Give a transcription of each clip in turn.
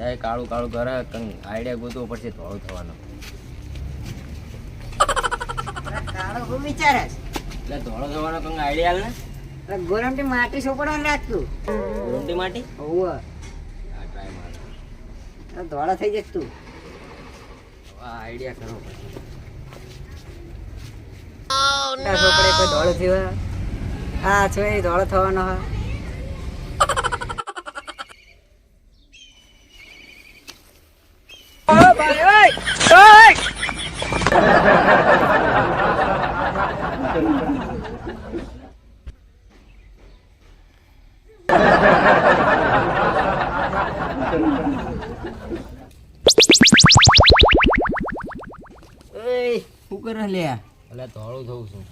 જાય કાળું કાળું કરે કંઈ આઈડિયા ગોતવો પડશે ધોળું થવાનો. કાળો હું વિચારે એટલે ધોળો થવાનો કંઈ આઈડિયા હાલ ને. ગોરમટી માટી સોપડવાનું રાખતું ઊંટી માટી હોવ આ ટ્રાય માર. ધોળા થઈ જશે તું. આ આઈડિયા કરવો પડશે. સોપડે કોઈ ધોળો થયો હા છો એ ધોળો થવાનો હા. શું કરે લે? એટલે ધોળું થવું છું.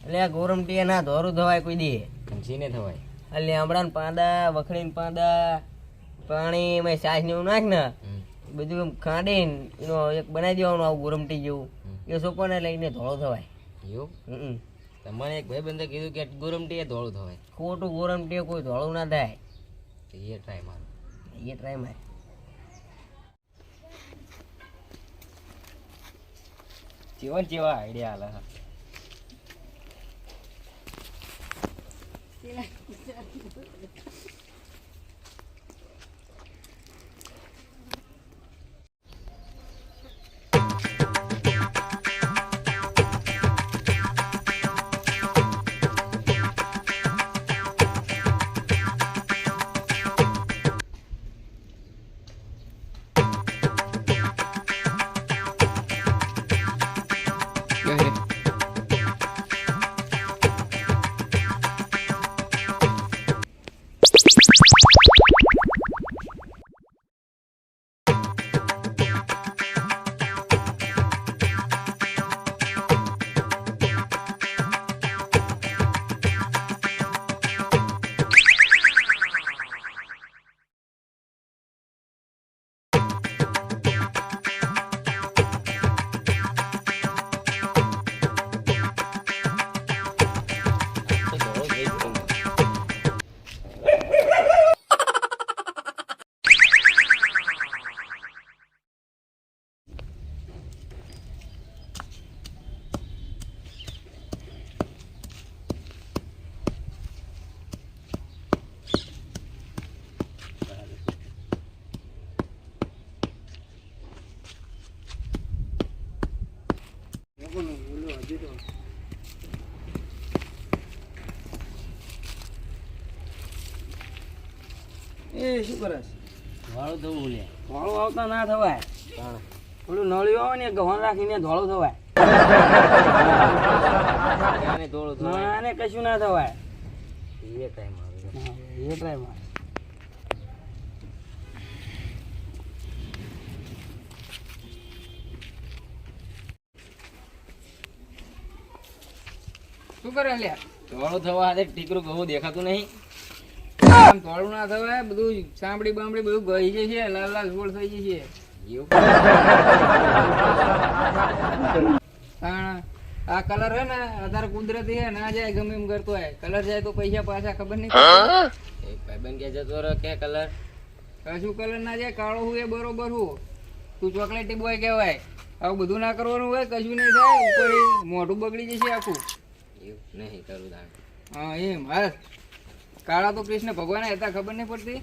એટલે આ ગોરમટીએ ના ધોળું થવાય કોઈ દે ઘસીને થવાય. એટલે આમળાને પાંદા વખડીને પાંદા પાણી એમાં છાશ ને એવું નાખ ને બધું એમ ખાંડીને એનો એક બનાવી દેવાનું આવું ગોરમટી જેવું એ સોપાને લઈને ધોળો થવાય. એવું તમારે એક ભાઈ બંધે કીધું કે ગોરમટી એ ધોળું થવાય. ખોટું ગોરમટી કોઈ ધોળું ના થાય. એ ટ્રાય માર. એ ટ્રાય માર. જેવા જેવા આઈડિયા હાલે હા. એ શું કરે ધોળું થવું લે. ધોળું આવતા ના થવાય. ઓલું નળિયું આવે ને ગહન રાખીને ધોળું થવાય. ધોળું થવાય ના ને કશું ના થવાય. એ ટાઈમ આવે. એ ટ્રાય માં શું કરે લે? ધોળું થવા હાથે ટીકરું ઘઉં દેખાતું નહીં. આમ ધોળું ના થવાય, બધું સાંભળી બાંભળી બધું ગઈ જશે, લાલ લાલ ગોળ થઈ જશે. એવું આ કલર હે ને અત્યારે કુદરતી હે, ના જાય ગમે એમ કરતો હોય. કલર જાય તો પૈસા પાછા ખબર નહીં પડતી. એક ભાઈબંધ કે જતો રહ્યો કે કલર કશું કલર ના જાય, કાળો હું એ બરોબર હું. તું ચોકલેટી બોય કહેવાય. આવું બધું ના કરવાનું હોય, કશું નહીં થાય. ઉપર મોઢું બગડી જશે આખું. એવું નહીં કરું દાણ. હા એમ હા. કાળા તો કૃષ્ણ ભગવાન હતા, ખબર નહીં પડતી.